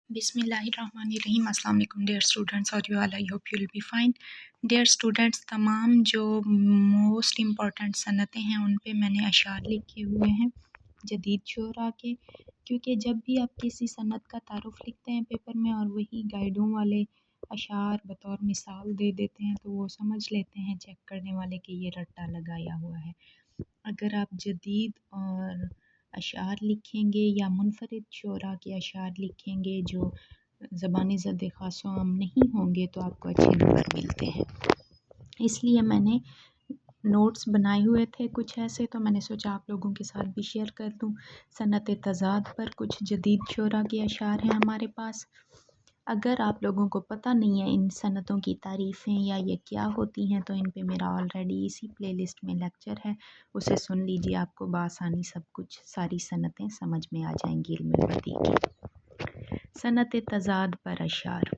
बिस्मिल्लाहिर्रहमानिर्रहीम। अस्सलाम वालेकुम डियर स्टूडेंट्स और you all, I hope you will be fine. Dear students, तमाम जो मोस्ट इम्पॉर्टेंट सनतें हैं उन पे मैंने अशार लिखे हुए हैं जदीद शोरा के, क्योंकि जब भी आप किसी सनत का तारुफ लिखते हैं पेपर में और वही गाइडों वाले अशार बतौर मिसाल दे देते हैं तो वो समझ लेते हैं चेक करने वाले कि ये रट्टा लगाया हुआ है। अगर आप जदीद और अशार लिखेंगे या मुनफरिद शोरा के अशार लिखेंगे जो ज़बानी ज़द ख़ास व आम नहीं होंगे तो आपको अच्छे नंबर मिलते हैं। इसलिए मैंने नोट्स बनाए हुए थे कुछ ऐसे, तो मैंने सोचा आप लोगों के साथ भी शेयर कर दूं। सनत तज़ाद पर कुछ जदीद शोरा के अशार हैं हमारे पास। अगर आप लोगों को पता नहीं है इन सनतों की तारीफ़ें या ये क्या होती हैं तो इन पे मेरा ऑलरेडी इसी प्लेलिस्ट में लेक्चर है, उसे सुन लीजिए, आपको बआसानी सब कुछ सारी सनतें समझ में आ जाएंगी इल्म बदी की। सनत तज़ाद पर अशार।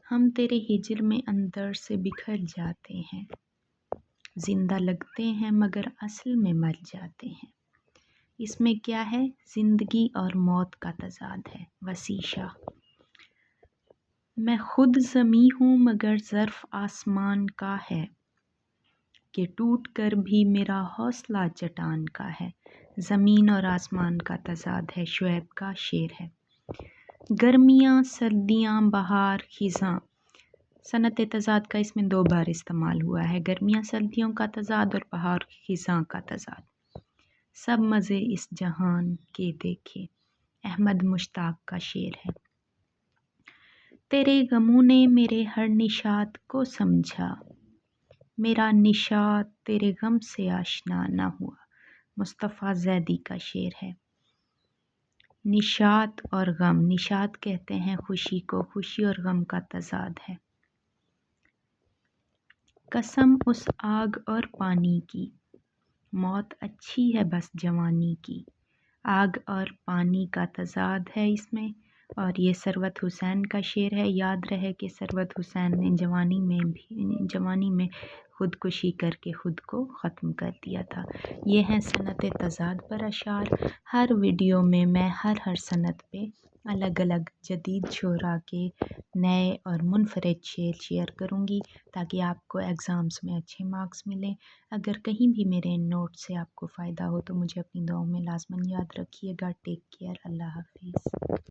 हम तेरे हिजर में अंदर से बिखर जाते हैं, ज़िंदा लगते हैं मगर असल में मर जाते हैं। इसमें क्या है? ज़िंदगी और मौत का तज़ाद है। वसीशा। मैं खुद ज़मी हूँ मगर ज़र्फ़ आसमान का है, कि टूट कर भी मेरा हौसला चट्टान का है। ज़मीन और आसमान का तज़ाद है। शुएब का शेर है। गर्मियाँ, सर्दियाँ, बहार, ख़िज़ां। सनत तज़ाद का इसमें 2 बार इस्तेमाल हुआ है। गर्मियाँ सर्दियों का तज़ाद और बहार ख़िज़ां का तज़ाद। सब मज़े इस जहान के देखे। अहमद मुश्ताक का शेर है। तेरे गमों ने मेरे हर निशात को समझा, मेरा निशात तेरे गम से आशना न हुआ। मुस्तफ़ा ज़ैदी का शेर है। निशात और गम। निशात कहते हैं खुशी को, खुशी और गम का तज़ाद है। कसम उस आग और पानी की, मौत अच्छी है बस जवानी की। आग और पानी का तज़ाद है इसमें। और ये सरवत हुसैन का शेर है। याद रहे कि सरवत हुसैन ने जवानी में ख़ुदकुशी करके ख़ुद को ख़त्म कर दिया था। ये हैं सनत तज़ाद पर अशार। हर वीडियो में मैं हर सनत पे अलग अलग जदीद शोरा के नए और मुनफरिद शेयर करूँगी ताकि आपको एग्ज़ाम्स में अच्छे मार्क्स मिलें। अगर कहीं भी मेरे इन नोट से आपको फ़ायदा हो तो मुझे अपनी दुआओं में लाज़मन याद रखिएगा। Take care. अल्लाह हाफ़िज़।